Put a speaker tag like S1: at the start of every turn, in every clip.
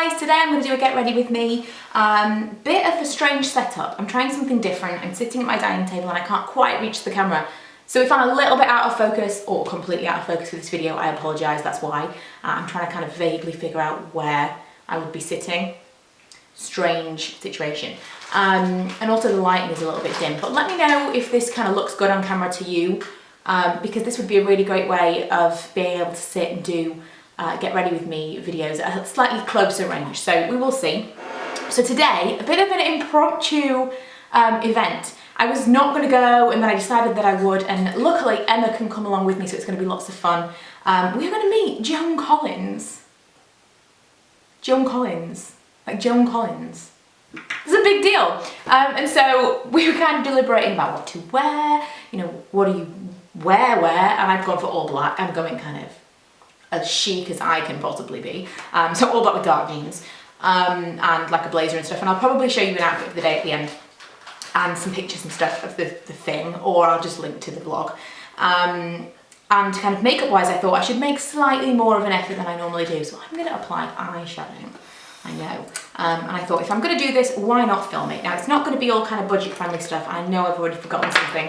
S1: guys, today I'm going to do a get ready with me. Bit of a strange setup. I'm trying something different. I'm sitting at my dining table and I can't quite reach the camera. So if I'm a little bit out of focus or completely out of focus with this video, I apologise, that's why. I'm trying to kind of vaguely figure out where I would be sitting. Strange situation. And also the lighting is a little bit dim, but let me know if this kind of looks good on camera to you, because this would be a really great way of being able to sit and do get ready with me videos at a slightly closer range, so we will see. So today, a bit of an impromptu event. I was not going to go and then I decided that I would, and luckily Emma can come along with me, so it's going to be lots of fun. We're going to meet Joan Collins. Joan Collins. Like Joan Collins. It's a big deal. And so we were kind of deliberating about what to wear, you know, what do you wear, and I've gone for all black. I'm going kind of as chic as I can possibly be. So all black with dark jeans and like a blazer and stuff, and I'll probably show you an outfit of the day at the end and some pictures and stuff of the thing, or I'll just link to the vlog. And kind of makeup wise, I thought I should make slightly more of an effort than I normally do, so I'm going to apply eyeshadow. I know. And I thought if I'm going to do this, why not film it? Now it's not going to be all kind of budget friendly stuff. I know I've already forgotten something.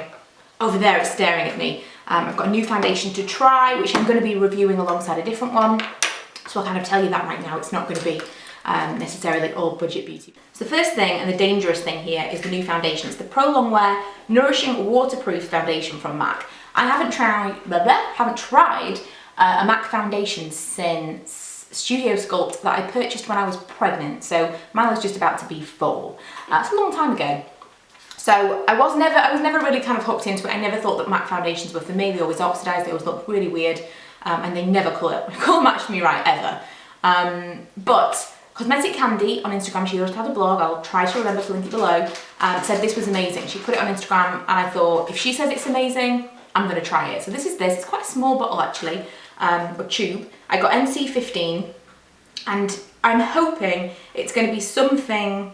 S1: Over there it's staring at me. I've got a new foundation to try, which I'm going to be reviewing alongside a different one. So I'll kind of tell you that right now. It's not going to be necessarily all budget beauty. So the first thing and the dangerous thing here is the new foundation. It's the Pro Longwear Nourishing Waterproof Foundation from MAC. I haven't tried a MAC foundation since Studio Sculpt that I purchased when I was pregnant. So mine was just about to be 4. It's a long time ago. So I was never really kind of hooked into it. I never thought that MAC foundations were for me. They always oxidized, they always looked really weird, and they never colour matched me right ever. But Cosmetic Candy on Instagram, she always had a blog, I'll try to remember to link it below, said this was amazing. She put it on Instagram and I thought, if she says it's amazing, I'm going to try it. So this is this. It's quite a small bottle actually, but tube. I got NC15 and I'm hoping it's going to be something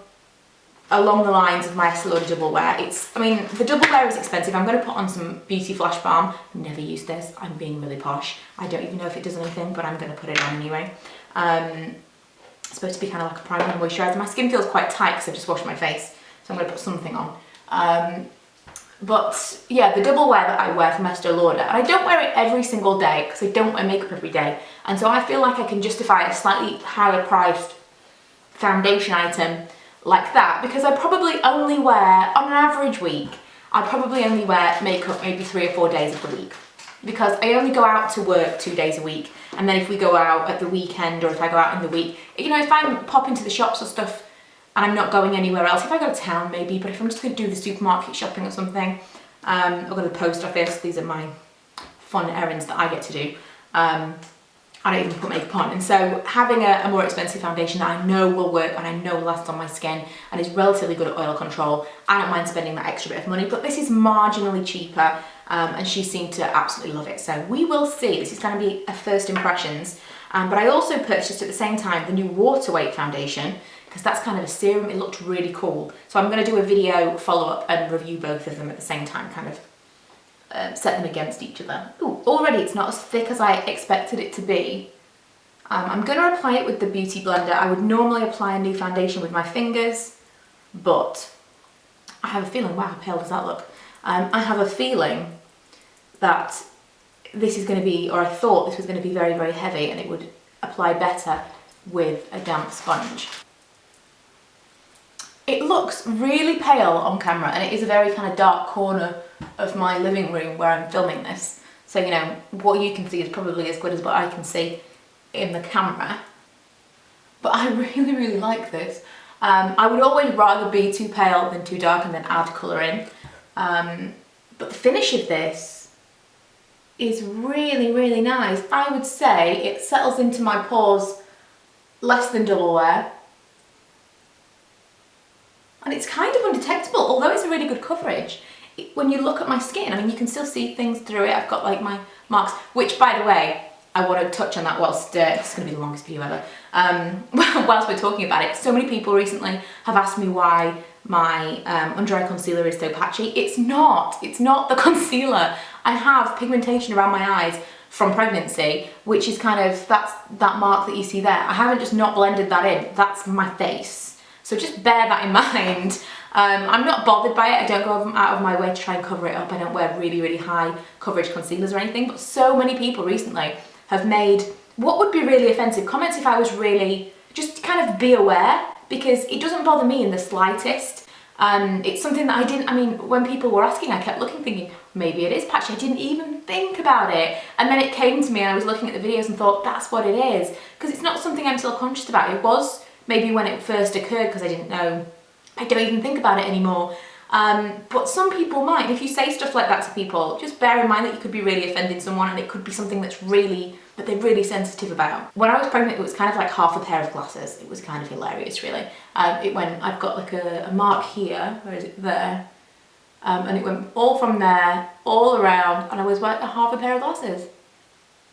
S1: along the lines of my Estée Lauder Double Wear. I mean, the Double Wear is expensive. I'm going to put on some Beauty Flash Balm. Never used this. I'm being really posh. I don't even know if it does anything, but I'm going to put it on anyway. It's supposed to be kind of like a primer and moisturiser. My skin feels quite tight because I've just washed my face, so I'm going to put something on. But yeah, the Double Wear that I wear from Estée Lauder, and I don't wear it every single day because I don't wear makeup every day, and so I feel like I can justify a slightly higher priced foundation item like that, because I probably only wear, on an average week, I probably only wear makeup maybe 3 or 4 days of the week, because I only go out to work 2 days a week, and then if we go out at the weekend or if I go out in the week, you know, if I pop into the shops or stuff and I'm not going anywhere else, if I go to town maybe, but if I'm just going to do the supermarket shopping or something, or go to the post office, these are my fun errands that I get to do. I don't even put makeup on, and so having a more expensive foundation that I know will work and I know will last on my skin and is relatively good at oil control, I don't mind spending that extra bit of money, but this is marginally cheaper, and she seemed to absolutely love it, so we will see. This is going to be a first impressions, but I also purchased at the same time the new Water Weight foundation, because that's kind of a serum. It looked really cool, so I'm going to do a video follow-up and review both of them at the same time, kind of set them against each other. Ooh, already it's not as thick as I expected it to be. I'm going to apply it with the Beauty Blender. I would normally apply a new foundation with my fingers, but I have a feeling, wow, how pale does that look? I have a feeling that this is going to be, or I thought this was going to be very, very heavy and it would apply better with a damp sponge. It looks really pale on camera, and it is a very kind of dark corner of my living room where I'm filming this. So, you know, what you can see is probably as good as what I can see in the camera. But I really, really like this. I would always rather be too pale than too dark and then add colour in. But the finish of this is really, really nice. I would say it settles into my pores less than Double Wear. And it's kind of undetectable, although it's a really good coverage. When you look at my skin, I mean, you can still see things through it. I've got like my marks, which, by the way, I want to touch on that whilst, it's going to be the longest video ever, whilst we're talking about it. So many people recently have asked me why my under eye concealer is so patchy. It's not the concealer. I have pigmentation around my eyes from pregnancy, which is kind of, that's that mark that you see there. I haven't just not blended that in, that's my face. So just bear that in mind. I'm not bothered by it. I don't go out of my way to try and cover it up. I don't wear really, really high coverage concealers or anything, but so many people recently have made what would be really offensive comments if I was really, just kind of be aware, because it doesn't bother me in the slightest. It's something that I mean, when people were asking, I kept looking thinking, maybe it is patchy. I didn't even think about it. And then it came to me and I was looking at the videos and thought, that's what it is. Because it's not something I'm self-conscious about. It was maybe when it first occurred because I didn't know. I don't even think about it anymore. But some people might. If you say stuff like that to people, just bear in mind that you could be really offending someone and it could be something that they're really sensitive about. When I was pregnant, it was kind of like half a pair of glasses. It was kind of hilarious, really. I've got like a mark here, where is it, there? And it went all from there, all around, and I was like half a pair of glasses.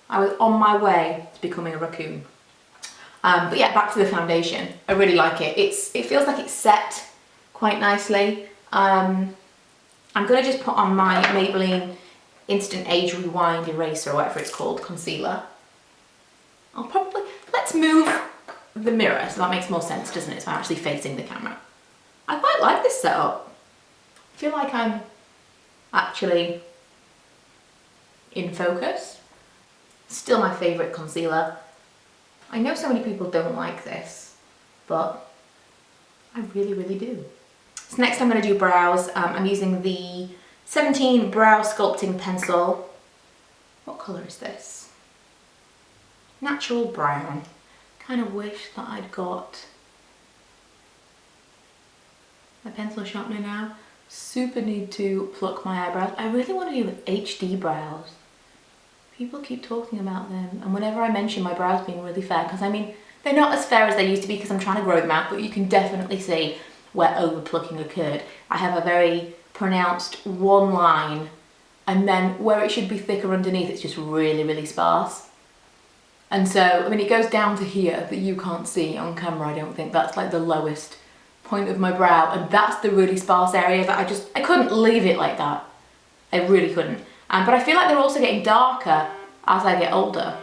S1: I was on my way to becoming a raccoon. But yeah, back to the foundation. I really like it. It feels like it's set quite nicely. I'm gonna just put on my Maybelline Instant Age Rewind Eraser, or whatever it's called, concealer. Let's move the mirror so that makes more sense, doesn't it? So I'm actually facing the camera. I quite like this setup. I feel like I'm actually in focus. Still my favourite concealer. I know so many people don't like this, but I really, really do. So next I'm going to do brows. I'm using the 17 Brow Sculpting Pencil. What colour is this? Natural brown. Kind of wish that I'd got my pencil sharpener now. Super need to pluck my eyebrows. I really want to do HD brows. People keep talking about them, and whenever I mention my brows being really fair, because I mean, they're not as fair as they used to be because I'm trying to grow them out, but you can definitely see where over plucking occurred. I have a very pronounced one line, and then where it should be thicker underneath, it's just really, really sparse. And so, I mean, it goes down to here, but you can't see on camera, I don't think. That's like the lowest point of my brow, and that's the really sparse area that I couldn't leave it like that. I really couldn't. But I feel like they're also getting darker as I get older.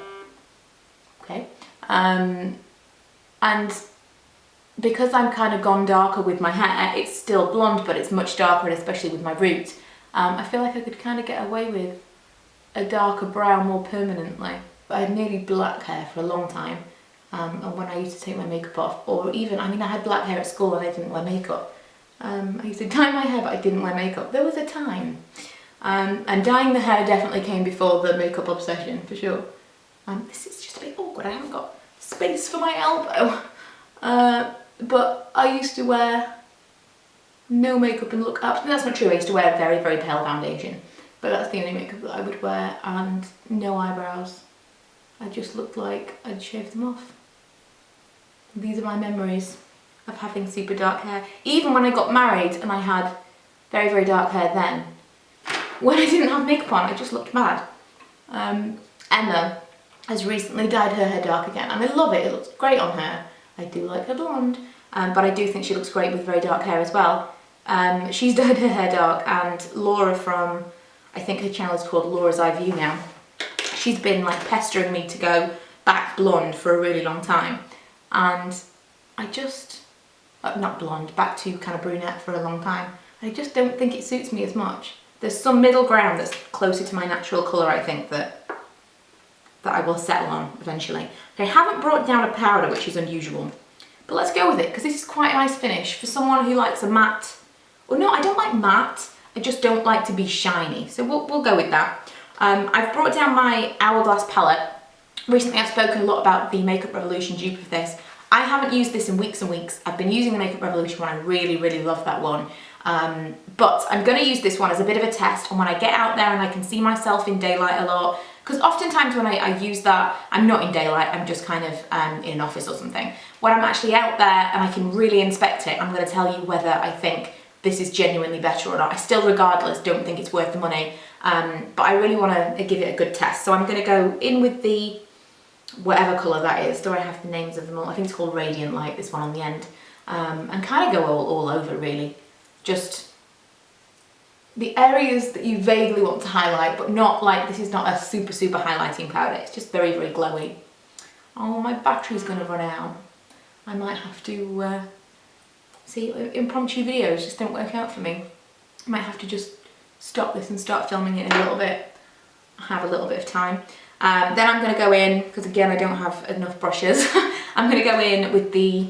S1: Okay. And because I'm kind of gone darker with my hair, it's still blonde, but it's much darker, and especially with my roots, I feel like I could kind of get away with a darker brown more permanently. But I had nearly black hair for a long time, and when I used to take my makeup off, or even, I mean, I had black hair at school and I didn't wear makeup. I used to dye my hair, but I didn't wear makeup. There was a time. And dyeing the hair definitely came before the makeup obsession, for sure. This is just a bit awkward. I haven't got space for my elbow. But I used to wear no makeup and look up. That's not true. I used to wear very, very pale foundation. But that's the only makeup that I would wear, and no eyebrows. I just looked like I'd shaved them off. These are my memories of having super dark hair. Even when I got married and I had very, very dark hair then, when I didn't have makeup on, I just looked mad. Emma has recently dyed her hair dark again, and I love it. It looks great on her. I do like her blonde, but I do think she looks great with very dark hair as well. She's dyed her hair dark, and Laura from, I think her channel is called Laura's Eye View now. She's been like pestering me to go back blonde for a really long time, and I just, not blonde, back to kind of brunette for a long time. I just don't think it suits me as much. There's some middle ground that's closer to my natural colour, I think, that I will settle on eventually. Okay, I haven't brought down a powder, which is unusual, but let's go with it, because this is quite a nice finish for someone who likes a matte. Well, no, I don't like matte, I just don't like to be shiny, so we'll go with that. I've brought down my Hourglass palette. Recently I've spoken a lot about the Makeup Revolution dupe of this. I haven't used this in weeks and weeks. I've been using the Makeup Revolution one. I really, really love that one. But I'm going to use this one as a bit of a test, and when I get out there and I can see myself in daylight a lot, because oftentimes when I use that, I'm not in daylight, I'm just kind of in an office or something. When I'm actually out there and I can really inspect it, I'm going to tell you whether I think this is genuinely better or not. I still, regardless, don't think it's worth the money, but I really want to give it a good test. So I'm going to go in with the whatever colour that is. Do I have the names of them all? I think it's called Radiant Light, this one on the end, and kind of go all over, really. Just the areas that you vaguely want to highlight, but not like, this is not a super highlighting powder. It's just very glowy. Oh, my battery's gonna run out. I might have to, see, impromptu videos just don't work out for me. I might have to just stop this and start filming it in a little bit. I have a little bit of time. Then I'm gonna go in, because again, I don't have enough brushes. I'm gonna go in with the,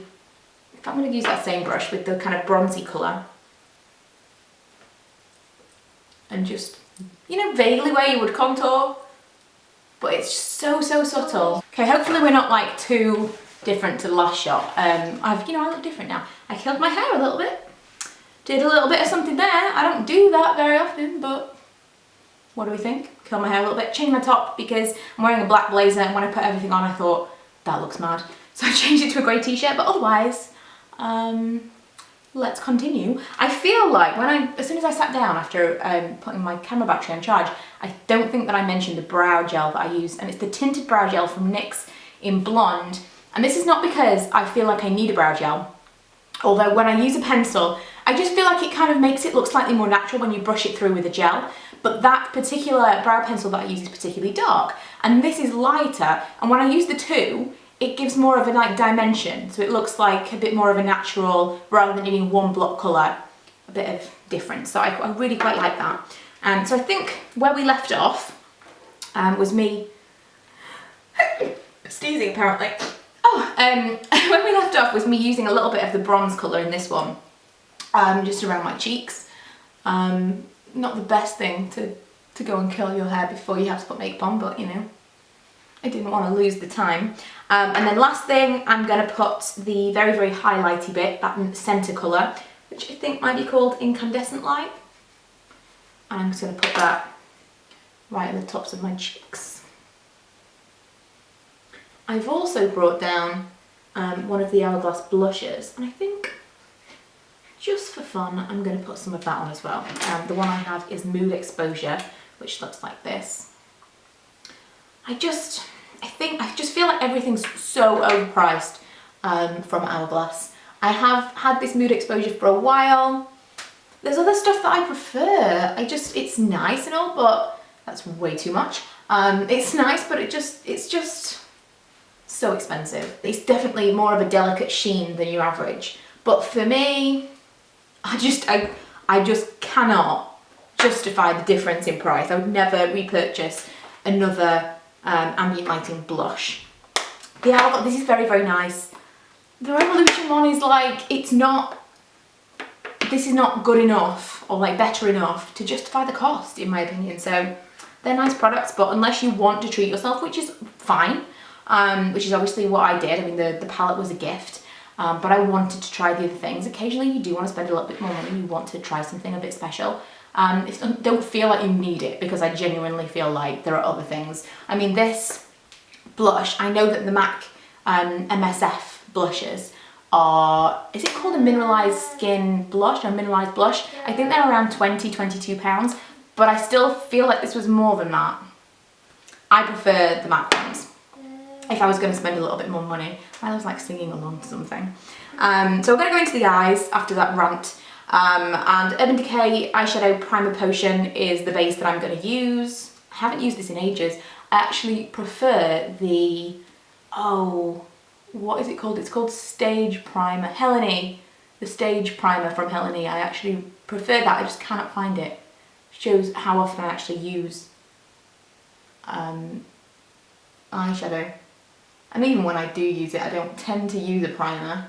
S1: I'm gonna use that same brush with the kind of bronzy colour. And just, you know, vaguely where you would contour, but it's so subtle. Okay, hopefully we're not like too different to the last shot. I look different now. I curled my hair a little bit, did a little bit of something there. I don't do that very often, but what do we think? Curl my hair a little bit, change my top because I'm wearing a black blazer, and when I put everything on I thought, that looks mad. So I changed it to a grey t-shirt, but otherwise, let's continue. I feel like as soon as I sat down after putting my camera battery on charge, I don't think that I mentioned the brow gel that I use, and it's the tinted brow gel from NYX in Blonde. And this is not because I feel like I need a brow gel, although when I use a pencil, I just feel like it kind of makes it look slightly more natural when you brush it through with a gel. But that particular brow pencil that I use is particularly dark, and this is lighter, and when I use the two, it gives more of a like dimension, so it looks like a bit more of a natural, rather than needing one block colour, a bit of difference. So I really quite like that. So I think where we left off was me sneezing apparently. Where we left off was me using a little bit of the bronze colour in this one, just around my cheeks. Not the best thing to go and curl your hair before you have to put makeup on, but you know, I didn't want to lose the time. And then last thing, I'm going to put the very highlighty bit, that centre colour, which I think might be called Incandescent Light. And I'm just going to put that right at the tops of my cheeks. I've also brought down one of the Hourglass blushes, and I think just for fun I'm going to put some of that on as well. The one I have is Mood Exposure, which looks like this. I just feel like everything's so overpriced from Hourglass. I have had this Mood Exposure for a while. There's other stuff that I prefer. It's nice and all, but that's way too much. It's nice, but it's just so expensive. It's definitely more of a delicate sheen than your average. But for me, I just cannot justify the difference in price. I would never repurchase another ambient lighting blush. The Hourglass, this is very nice. The Revolution one is like, this is not good enough or like better enough to justify the cost, in my opinion. So they're nice products, but unless you want to treat yourself, which is fine, which is obviously what I did. I mean, the palette was a gift, but I wanted to try the other things. Occasionally you do want to spend a little bit more money, you want to try something a bit special. Don't feel like you need it, because I genuinely feel like there are other things. I mean, this blush, I know that the MAC MSF blushes are, is it called a mineralized skin blush or mineralized blush? I think they're around £22, but I still feel like this was more than that. I prefer the MAC ones if I was going to spend a little bit more money. I was like singing along to something. So we're going to go into the eyes after that rant. And Urban Decay Eyeshadow Primer Potion is the base that I'm going to use. I haven't used this in ages. I actually prefer the, what is it called? It's called Stage Primer. Helene, the Stage Primer from Helene. I actually prefer that. I just cannot find it. Shows how often I actually use eyeshadow. And even when I do use it, I don't tend to use a primer.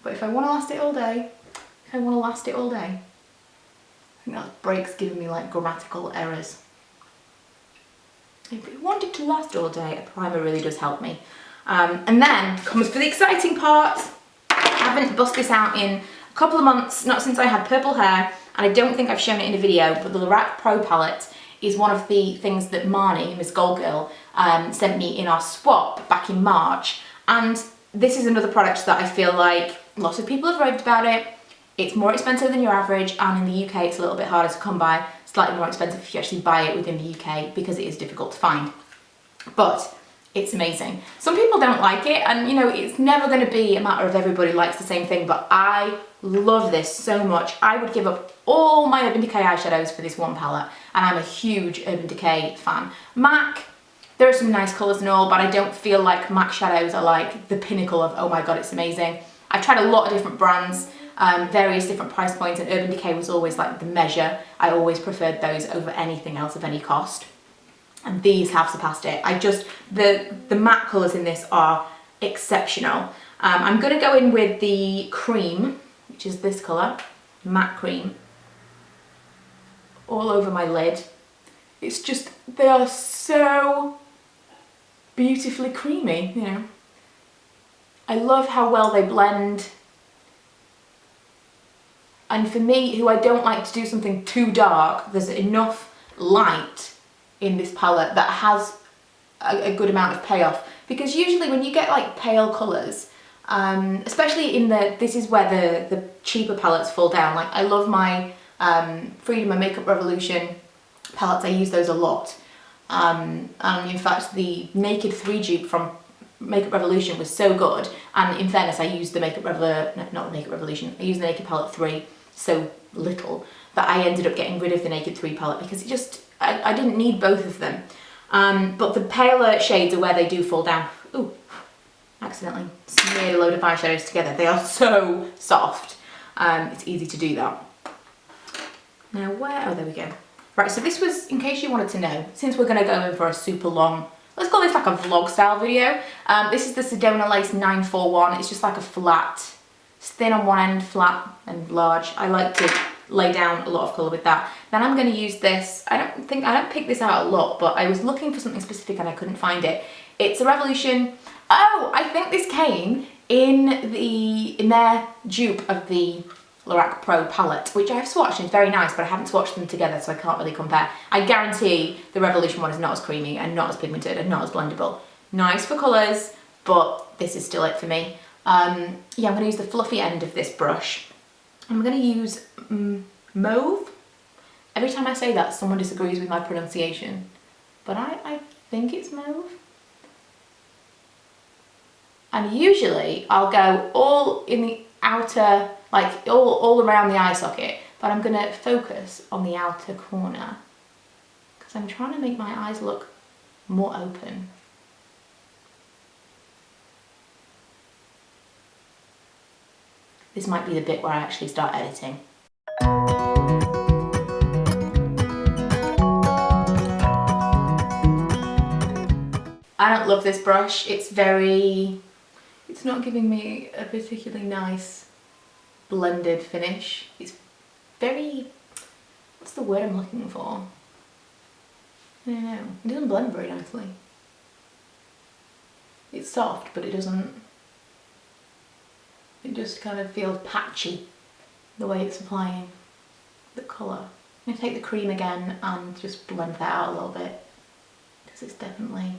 S1: But if I want to last it all day, I think that break's giving me like grammatical errors. If you want it to last all day, a primer really does help me. And then comes for the exciting part. I haven't bust this out in a couple of months, not since I had purple hair, and I don't think I've shown it in a video, but the Lorac Pro palette is one of the things that Marnie, Miss Gold Girl, sent me in our swap back in March. And this is another product that I feel like lots of people have raved about it. It's more expensive than your average, and in the UK it's a little bit harder to come by, slightly more expensive if you actually buy it within the UK because it is difficult to find. But It's amazing. Some people don't like it, and you know, it's never going to be a matter of everybody likes the same thing, but I love this so much. I would give up all my Urban Decay eyeshadows for this one palette, and I'm a huge Urban Decay fan. MAC, there are some nice colours and all, but I don't feel like MAC shadows are like the pinnacle of, oh my god, it's amazing. I've tried a lot of different brands, various different price points, and Urban Decay was always like the measure. I always preferred those over anything else of any cost. And these have surpassed it. The matte colours in this are exceptional. I'm going to go in with the cream, which is this colour, matte cream, all over my lid. It's just, they are so beautifully creamy, you know. I love how well they blend. And for me, who I don't like to do something too dark, there's enough light in this palette that has a good amount of payoff, because usually when you get like pale colours, especially in this is where the cheaper palettes fall down. Like I love my Freedom and Makeup Revolution palettes, I use those a lot, and in fact the Naked 3 dupe from Makeup Revolution was so good, and in fairness I used the Makeup Revolution, I used the Naked Palette 3 so little that I ended up getting rid of the Naked 3 palette because it just, I didn't need both of them. But the paler shades are where they do fall down. Ooh, accidentally smeared a load of eyeshadows together. They are so soft. It's easy to do that. Now oh, there we go. Right, so this was, in case you wanted to know, since we're gonna go in for a super long, let's call this like a vlog style video. This is the Sedona Lace 941. It's just like a flat, it's thin on one end, flat and large. I like to lay down a lot of colour with that. Then I'm going to use this, I don't pick this out a lot, but I was looking for something specific and I couldn't find it. It's a Revolution, oh, I think this came in their dupe of the Lorac Pro palette, which I've swatched and it's very nice, but I haven't swatched them together, so I can't really compare. I guarantee the Revolution one is not as creamy and not as pigmented and not as blendable. Nice for colours, but this is still it for me. Yeah, I'm going to use the fluffy end of this brush. I'm going to use mauve. Every time I say that, someone disagrees with my pronunciation, but I think it's mauve. And usually I'll go all in the outer, like all around the eye socket, but I'm going to focus on the outer corner because I'm trying to make my eyes look more open. This might be the bit where I actually start editing. I don't love this brush. It's not giving me a particularly nice blended finish. It's very, what's the word I'm looking for? I don't know. It doesn't blend very nicely. It's soft, but it just kind of feels patchy the way it's applying the colour. I'm going to take the cream again and just blend that out a little bit because it's definitely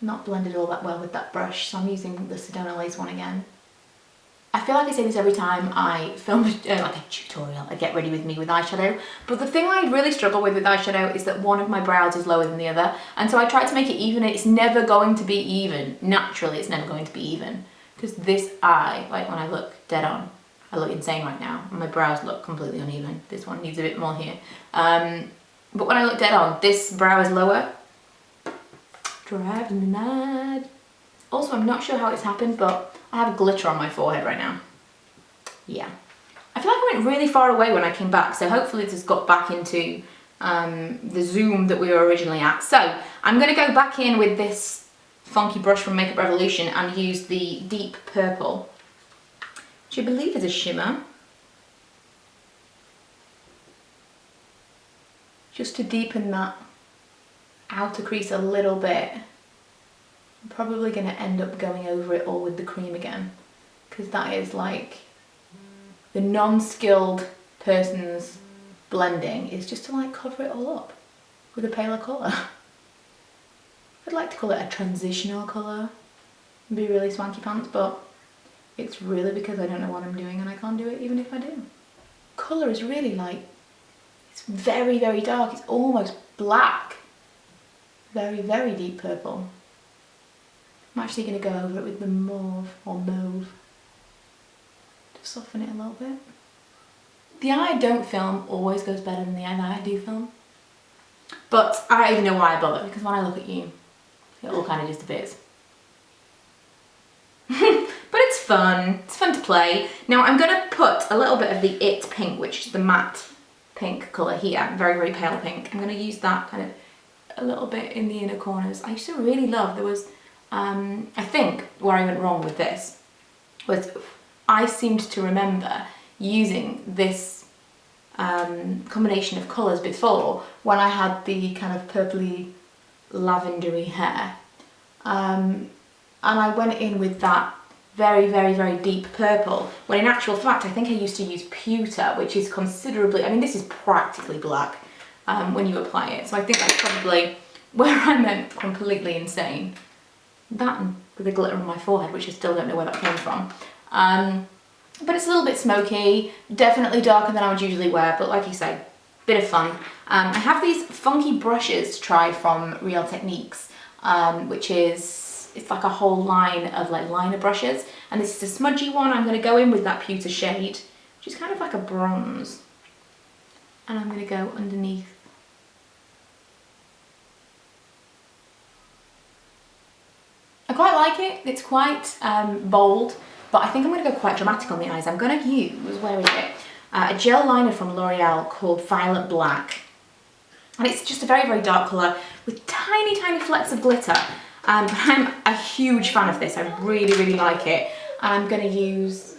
S1: not blended all that well with that brush, so I'm using the Sedona Lace one again. I feel like I say this every time I film like a tutorial, I get ready with me with eyeshadow, but the thing I really struggle with eyeshadow is that one of my brows is lower than the other, and so I try to make it even. It's never going to be even. Naturally, it's never going to be even. Because this eye, like when I look dead on, I look insane right now, and my brows look completely uneven. This one needs a bit more here. But when I look dead on, this brow is lower. Driving me mad. Also, I'm not sure how it's happened, but I have a glitter on my forehead right now. Yeah. I feel like I went really far away when I came back, so hopefully this has got back into the zoom that we were originally at. So, I'm going to go back in with this funky brush from Makeup Revolution and use the deep purple, which I believe is a shimmer, just to deepen that outer crease a little bit. I'm probably going to end up going over it all with the cream again, because that is like the non-skilled person's blending, is just to like cover it all up with a paler colour. I'd like to call it a transitional colour and be really swanky pants, but it's really because I don't know what I'm doing and I can't do it even if I do. Colour is really like, it's very, very dark. It's almost black. very, very deep purple. I'm actually going to go over it with the mauve, or mauve, to soften it a little bit. The eye I don't film always goes better than the eye that I do film. But I don't even know why I bother, because when I look at you, it all kind of disappears. But it's fun to play. Now I'm going to put a little bit of the It Pink, which is the matte pink colour here, very, very pale pink. I'm going to use that kind of a little bit in the inner corners. I used to really love, there was, I think where I went wrong with this was I seemed to remember using this combination of colours before when I had the kind of purpley lavendery hair. And I went in with that very, very, very deep purple, when in actual fact I think I used to use pewter, which is considerably, I mean this is practically black when you apply it, so I think that's probably where I went completely insane. That and with the glitter on my forehead, which I still don't know where that came from. But it's a little bit smoky, definitely darker than I would usually wear, but like you say, bit of fun. I have these funky brushes to try from Real Techniques, which is, it's like a whole line of like liner brushes, and this is a smudgy one. I'm going to go in with that pewter shade, which is kind of like a bronze, and I'm going to go underneath. I quite like it, it's quite bold, but I think I'm going to go quite dramatic on the eyes. I'm going to use, where is it? A gel liner from L'Oreal called Violet Black, and it's just a very, very dark colour with tiny, tiny flecks of glitter. I'm a huge fan of this, I really, really like it. And I'm going to use,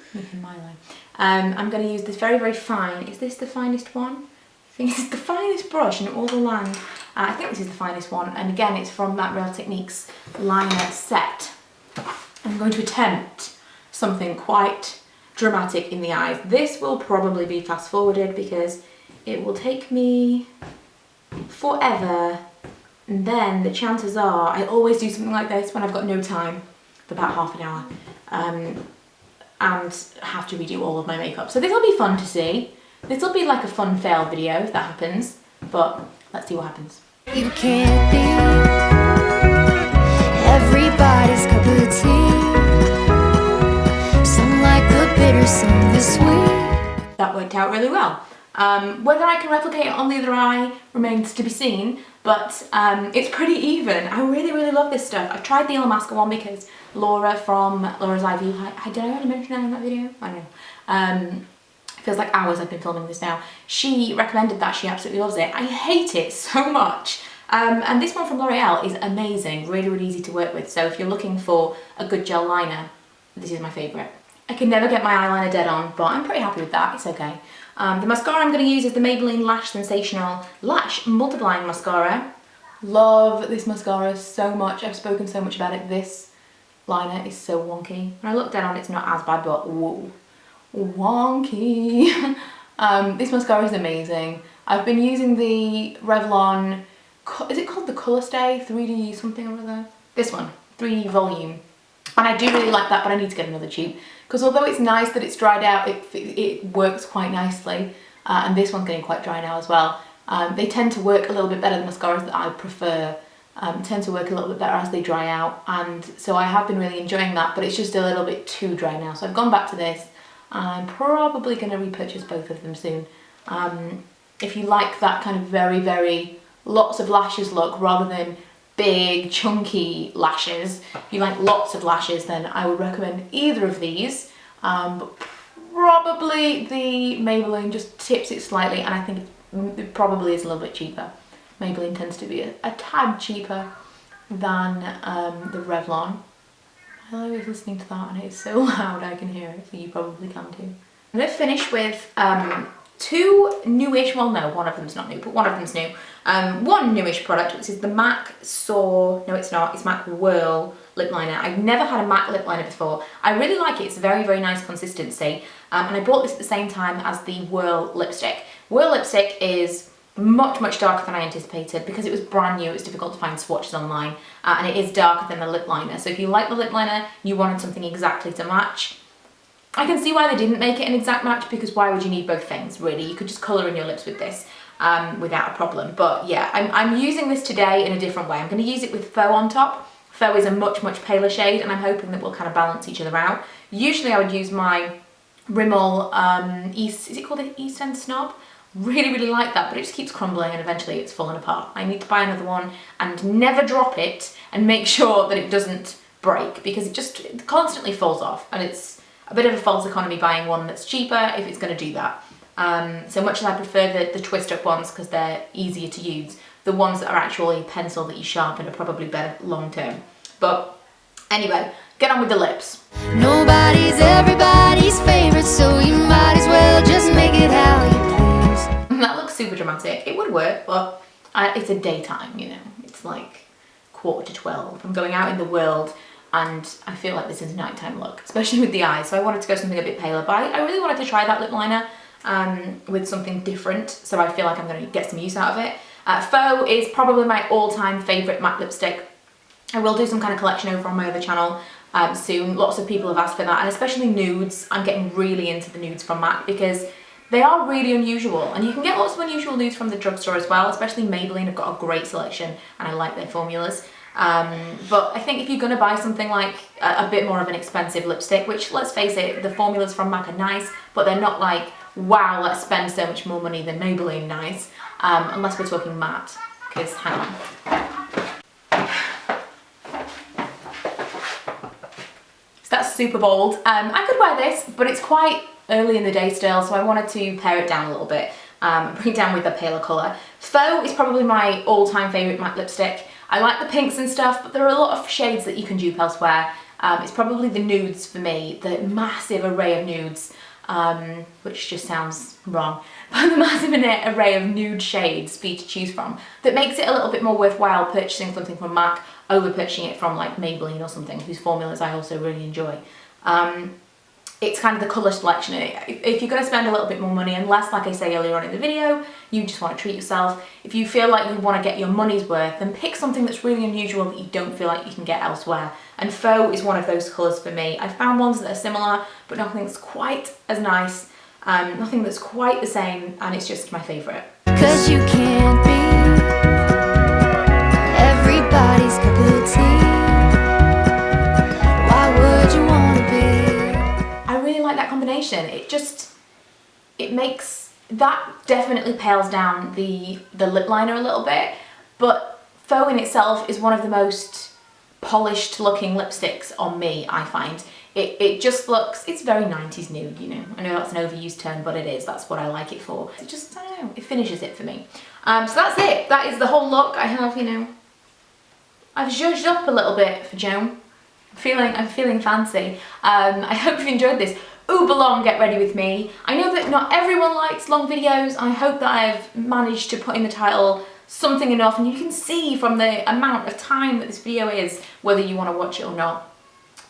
S1: I'm going to use this very, very fine, is this the finest one? I think this is the finest brush in all the land. I think this is the finest one, and again it's from that Real Techniques liner set. I'm going to attempt something quite dramatic in the eyes. This will probably be fast forwarded because it will take me forever. And then the chances are, I always do something like this when I've got no time for about half an hour and have to redo all of my makeup. So this will be fun to see. This will be like a fun fail video if that happens, but let's see what happens.
S2: You can't be everybody's cup of tea. Some like the bitter, some the sweet.
S1: That worked out really well. Whether I can replicate it on the other eye remains to be seen, but it's pretty even. I really, really love this stuff. I tried the Illamasqua one because Laura from Laura's Eye View, did I already mention that in that video? I don't know. It feels like hours I've been filming this now. She recommended that, she absolutely loves it. I hate it so much. And this one from L'Oreal is amazing, really, really easy to work with. So if you're looking for a good gel liner, this is my favourite. I can never get my eyeliner dead on, but I'm pretty happy with that, it's okay. The mascara I'm going to use is the Maybelline Lash Sensational Lash Multiplying Mascara. Love this mascara so much, I've spoken so much about it. This liner is so wonky. When I look down on it, it's not as bad, but whoa, wonky. This mascara is amazing. I've been using the Revlon, is it called the Colour Stay 3D something or other? This one, 3D Volume. And I do really like that, but I need to get another tube. Because although it's nice that it's dried out, it works quite nicely. And this one's getting quite dry now as well. They tend to work a little bit better, the mascaras that I prefer. Tend to work a little bit better as they dry out. And so I have been really enjoying that, but it's just a little bit too dry now. So I've gone back to this. And I'm probably going to repurchase both of them soon. If you like that kind of very, very lots of lashes look rather than big chunky lashes, if you like lots of lashes, then I would recommend either of these, but probably the Maybelline just tips it slightly, and I think it probably is a little bit cheaper. Maybelline tends to be a tad cheaper than the Revlon. I was listening to that and it's so loud I can hear it, so you probably can too. I'm going to finish with two newish, well no, one of them's not new, but one of them's new. One newish product, which is the MAC Soar, no it's not, it's MAC Whirl lip liner. I've never had a MAC lip liner before. I really like it, it's a very, very nice consistency. And I bought this at the same time as the Whirl lipstick. Whirl lipstick is much, much darker than I anticipated because it was brand new, it was difficult to find swatches online, and it is darker than the lip liner. So if you like the lip liner, you wanted something exactly to match. I can see why they didn't make it an exact match, because why would you need both things, really? You could just colour in your lips with this. without a problem. But yeah, I'm using this today in a different way. I'm going to use it with Faux on top. Faux is a much paler shade, and I'm hoping that we'll kind of balance each other out. Usually I would use my Rimmel is it called an East End Snob? Really like that, but it just keeps crumbling and eventually it's falling apart. I need to buy another one and never drop it and make sure that it doesn't break, because it constantly falls off, and it's a bit of a false economy buying one that's cheaper if it's going to do that. So much as I prefer the twist up ones because they're easier to use, the ones that are actually pencil that you sharpen are probably better long term. But anyway, get on with the lips.
S2: Nobody's everybody's favorite, so you might as well just make it how you please.
S1: That looks super dramatic. It would work, but it's a daytime, you know. It's like 11:45. I'm going out in the world and I feel like this is a nighttime look, especially with the eyes. So I wanted to go something a bit paler, but I really wanted to try that lip liner with something different. So I feel like I'm going to get some use out of it. Faux is probably my all-time favourite matte lipstick. I will do some kind of collection over on my other channel soon. Lots of people have asked for that, and especially nudes. I'm getting really into the nudes from MAC because they are really unusual, and you can get lots of unusual nudes from the drugstore as well, especially Maybelline have got a great selection and I like their formulas. But I think if you're going to buy something like a bit more of an expensive lipstick, which let's face it, the formulas from MAC are nice, but they're not like, wow, let's spend so much more money than Maybelline nice, unless we're talking matte, because hang on. So that's super bold. I could wear this, but it's quite early in the day still, so I wanted to pare it down a little bit, bring it down with a paler colour. Faux is probably my all-time favourite matte lipstick. I like the pinks and stuff, but there are a lot of shades that you can dupe elsewhere. It's probably the nudes for me, the massive array of nudes, which just sounds wrong, but the massive array of nude shades for you to choose from that makes it a little bit more worthwhile purchasing something from MAC over purchasing it from like Maybelline or something, whose formulas I also really enjoy. It's kind of the colour selection. If you're going to spend a little bit more money, unless, like I say earlier on in the video, you just want to treat yourself, if you feel like you want to get your money's worth, then pick something that's really unusual that you don't feel like you can get elsewhere. And Faux is one of those colours for me. I found ones that are similar, but nothing that's quite as nice, nothing that's quite the same, and it's just my favourite.
S2: 'Cause you can't be everybody's cup of tea. Why would you want to be?
S1: I really like that combination. It makes, that definitely pales down the lip liner a little bit, but Faux in itself is one of the most polished looking lipsticks on me, I find. It just looks, it's very 90s nude, you know. I know that's an overused term, but it is. That's what I like it for. It just, I don't know, it finishes it for me. So that's it. That is the whole look. I have, you know, I've zhuzhed up a little bit for Joan. I'm feeling fancy. I hope you've enjoyed this uber long get ready with me. I know that not everyone likes long videos. I hope that I've managed to put in the title something enough, and you can see from the amount of time that this video is whether you want to watch it or not.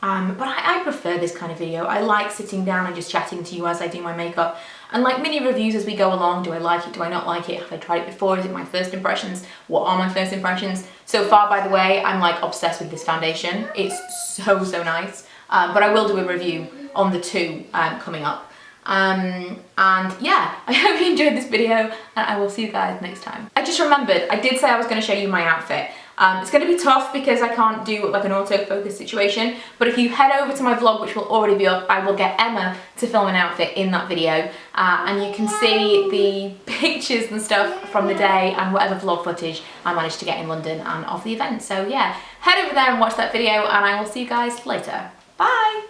S1: But I prefer this kind of video. I like sitting down and just chatting to you as I do my makeup, and like mini reviews as we go along. Do I like it? Do I not like it? Have I tried it before? Is it my first impressions? What are my first impressions? So far, by the way, I'm like obsessed with this foundation. It's so nice. But I will do a review on the two coming up. And yeah, I hope you enjoyed this video, and I will see you guys next time. I just remembered, I did say I was going to show you my outfit. It's going to be tough because I can't do like an autofocus situation, but if you head over to my vlog, which will already be up, I will get Emma to film an outfit in that video, and you can see the pictures and stuff from the day and whatever vlog footage I managed to get in London and of the event. So yeah, head over there and watch that video, and I will see you guys later. Bye!